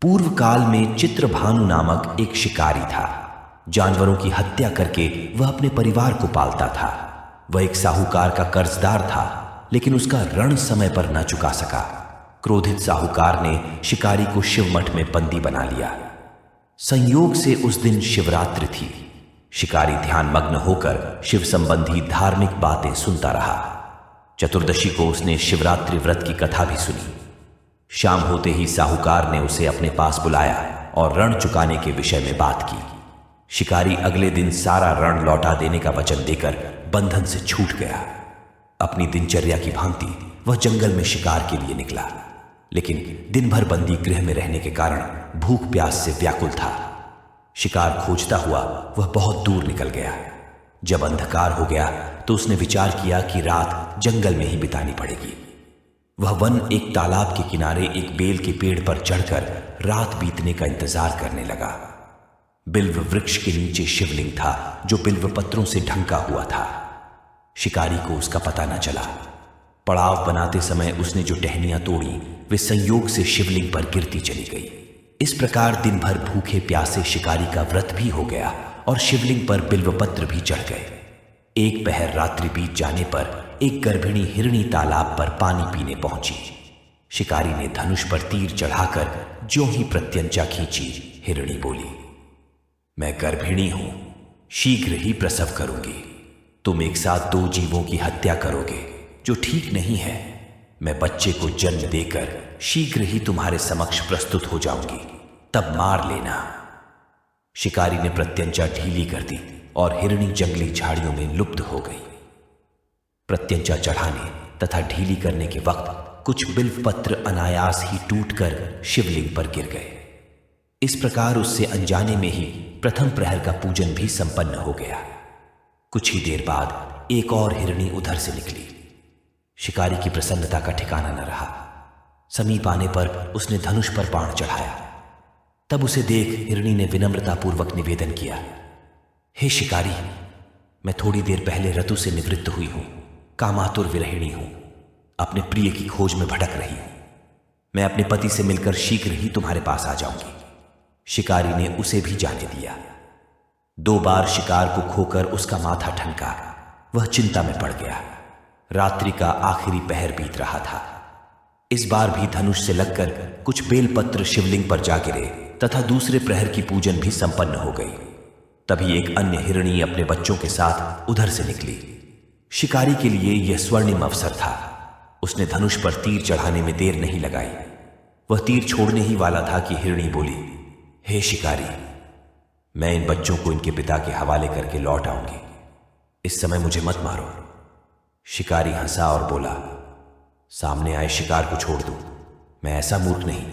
पूर्व काल में चित्रभानु नामक एक शिकारी था। जानवरों की हत्या करके वह अपने परिवार को पालता था। वह एक साहूकार का कर्जदार था, लेकिन उसका ऋण समय पर न चुका सका। क्रोधित साहूकार ने शिकारी को शिव मठ में बंदी बना लिया। संयोग से उस दिन शिवरात्रि थी। शिकारी ध्यान मग्न होकर शिव संबंधी धार्मिक बातें सुनता रहा। चतुर्दशी को उसने शिवरात्रि व्रत की कथा भी सुनी। शाम होते ही साहूकार ने उसे अपने पास बुलाया और ऋण चुकाने के विषय में बात की। शिकारी अगले दिन सारा ऋण लौटा देने का वचन देकर बंधन से छूट गया। अपनी दिनचर्या की भांति वह जंगल में शिकार के लिए निकला, लेकिन दिन भर बंदी गृह में रहने के कारण भूख प्यास से व्याकुल था। शिकार खोजता हुआ वह बहुत दूर निकल गया। जब अंधकार हो गया तो उसने विचार किया कि रात जंगल में ही बितानी पड़ेगी। वह वन एक तालाब के किनारे एक बेल के पेड़ पर चढ़कर रात बीतने का इंतजार करने लगा। बिल्व वृक्ष के नीचे शिवलिंग था जो बिल्व पत्रों से ढंका हुआ था। शिकारी को उसका पता न चला। पड़ाव बनाते समय उसने जो टहनियां तोड़ी वे संयोग से शिवलिंग पर गिरती चली गई। इस प्रकार दिन भर भूखे प्यासे शिकारी का व्रत भी हो गया और शिवलिंग पर बिल्वपत्र भी चढ़ गए। एक पहर रात्रि बीत जाने पर एक गर्भिणी हिरणी तालाब पर पानी पीने पहुंची। शिकारी ने धनुष पर तीर चढ़ाकर जो ही प्रत्यंचा खींची, हिरणी बोली, मैं गर्भिणी हूं, शीघ्र ही प्रसव करूंगी। तुम एक साथ दो जीवों की हत्या करोगे, जो ठीक नहीं है। मैं बच्चे को जन्म देकर शीघ्र ही तुम्हारे समक्ष प्रस्तुत हो जाऊंगी, तब मार लेना। शिकारी ने प्रत्यंचा ढीली कर दी और हिरणी जंगली झाड़ियों में लुप्त हो गई। प्रत्यंचा चढ़ाने तथा ढीली करने के वक्त कुछ बिल्व पत्र अनायास ही टूटकर शिवलिंग पर गिर गए। इस प्रकार उससे अनजाने में ही प्रथम प्रहर का पूजन भी संपन्न हो गया। कुछ ही देर बाद एक और हिरणी उधर से निकली। शिकारी की प्रसन्नता का ठिकाना न रहा। समीप आने पर उसने धनुष पर बाण चढ़ाया। तब उसे देख हिरणी ने विनम्रतापूर्वक निवेदन किया, हे शिकारी, मैं थोड़ी देर पहले ऋतु से निवृत्त हुई हूं, कामातुर विरहिणी हूं, अपने प्रिय की खोज में भटक रही हूं। मैं अपने पति से मिलकर शीघ्र ही तुम्हारे पास आ जाऊंगी। शिकारी ने उसे भी जाने दिया। 2 बार शिकार को खोकर उसका माथा ठनका। वह चिंता में पड़ गया। रात्रि का आखिरी पहर बीत रहा था। इस बार भी धनुष से लगकर कुछ बेलपत्र शिवलिंग पर जा गिरे तथा दूसरे प्रहर की पूजन भी संपन्न हो गई। तभी एक अन्य हिरणी अपने बच्चों के साथ उधर से निकली। शिकारी के लिए यह स्वर्णिम अवसर था। उसने धनुष पर तीर चढ़ाने में देर नहीं लगाई। वह तीर छोड़ने ही वाला था कि हिरणी बोली, हे शिकारी, मैं इन बच्चों को इनके पिता के हवाले करके लौट आऊंगी। इस समय मुझे मत मारो। शिकारी हंसा और बोला, सामने आए शिकार को छोड़ दूं। मैं ऐसा मूर्ख नहीं।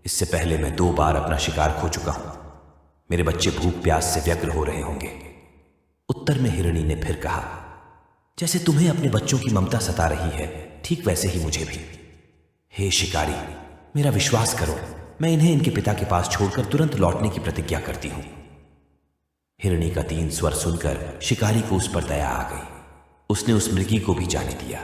इससे पहले मैं 2 बार अपना शिकार खो चुका हूं। मेरे बच्चे भूख प्यास से व्यग्र हो रहे होंगे। उत्तर में हिरणी ने फिर कहा, जैसे तुम्हें अपने बच्चों की ममता सता रही है, ठीक वैसे ही मुझे भी। हे शिकारी, मेरा विश्वास करो, मैं इन्हें इनके पिता के पास छोड़कर तुरंत लौटने की प्रतिज्ञा करती हूं। हिरणी का 3 स्वर सुनकर शिकारी को उस पर दया आ गई। उसने उस मृगी को भी जाने दिया।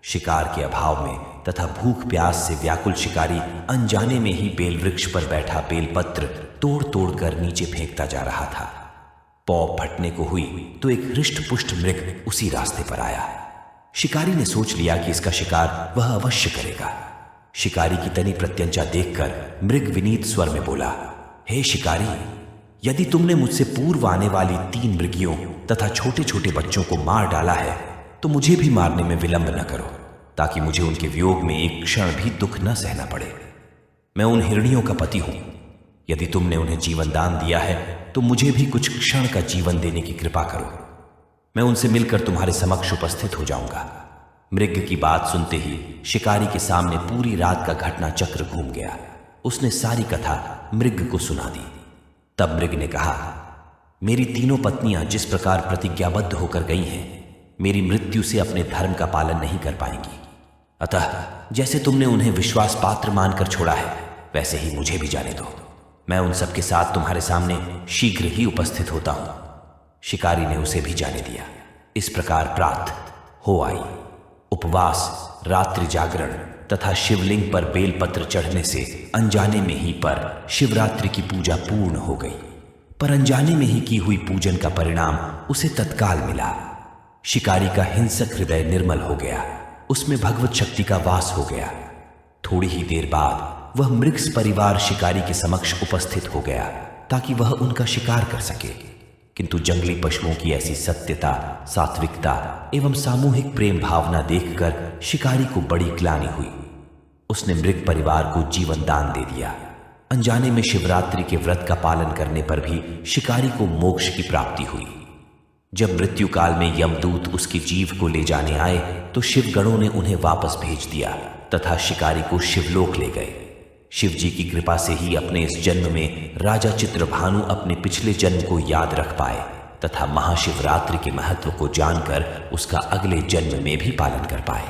शिकार के अभाव में तथा भूख प्यास से व्याकुल शिकारी अनजाने में ही बेल वृक्ष पर बैठा बेलपत्र तोड़ तोड़ कर नीचे फेंकता जा रहा था। पौ फटने को हुई तो एक हृष्ट पुष्ट मृग उसी रास्ते पर आया। शिकारी ने सोच लिया कि इसका शिकार वह अवश्य करेगा। शिकारी की तनी प्रत्यंचा देखकर मृग विनीत स्वर में बोला, हे शिकारी, यदि तुमने मुझसे पूर्व आने वाली 3 मृगियों तथा छोटे छोटे बच्चों को मार डाला है तो मुझे भी मारने में विलंब न करो, ताकि मुझे उनके वियोग में एक क्षण भी दुख न सहना पड़े। मैं उन हिरणियों का पति हूं। यदि तुमने उन्हें जीवन दान दिया है तो मुझे भी कुछ क्षण का जीवन देने की कृपा करो। मैं उनसे मिलकर तुम्हारे समक्ष उपस्थित हो जाऊंगा। मृग की बात सुनते ही शिकारी के सामने पूरी रात का घटना चक्र घूम गया। उसने सारी कथा मृग को सुना दी। तब मृग ने कहा, मेरी 3 पत्नियां जिस प्रकार प्रतिज्ञाबद्ध होकर गई हैं, मेरी मृत्यु से अपने धर्म का पालन नहीं कर पाएंगी। अतः जैसे तुमने उन्हें विश्वास पात्र मानकर छोड़ा है, वैसे ही मुझे भी जाने दो। मैं उन सबके साथ तुम्हारे सामने शीघ्र ही उपस्थित होता हूं। शिकारी ने उसे भी जाने दिया। इस प्रकार प्रातः हो आई। उपवास, रात्रि जागरण तथा शिवलिंग पर बेलपत्र चढ़ने से अनजाने में ही पर शिवरात्रि की पूजा पूर्ण हो गई। पर अनजाने में ही की हुई पूजन का परिणाम उसे तत्काल मिला। शिकारी का हिंसक हृदय निर्मल हो गया, उसमें भगवत शक्ति का वास हो गया। थोड़ी ही देर बाद वह मृग परिवार शिकारी के समक्ष उपस्थित हो गया ताकि वह उनका शिकार कर सके। किंतु जंगली पशुओं की ऐसी सत्यता, सात्विकता एवं सामूहिक प्रेम भावना देखकर शिकारी को बड़ी ग्लानि हुई। उसने मृग परिवार को जीवन दान दे दिया। अनजाने में शिवरात्रि के व्रत का पालन करने पर भी शिकारी को मोक्ष की प्राप्ति हुई। जब मृत्यु काल में यमदूत उसकी जीव को ले जाने आए तो शिवगणों ने उन्हें वापस भेज दिया तथा शिकारी को शिवलोक ले गए। शिव जी की कृपा से ही अपने इस जन्म में राजा चित्रभानु अपने पिछले जन्म को याद रख पाए तथा महाशिवरात्रि के महत्व को जानकर उसका अगले जन्म में भी पालन कर पाए।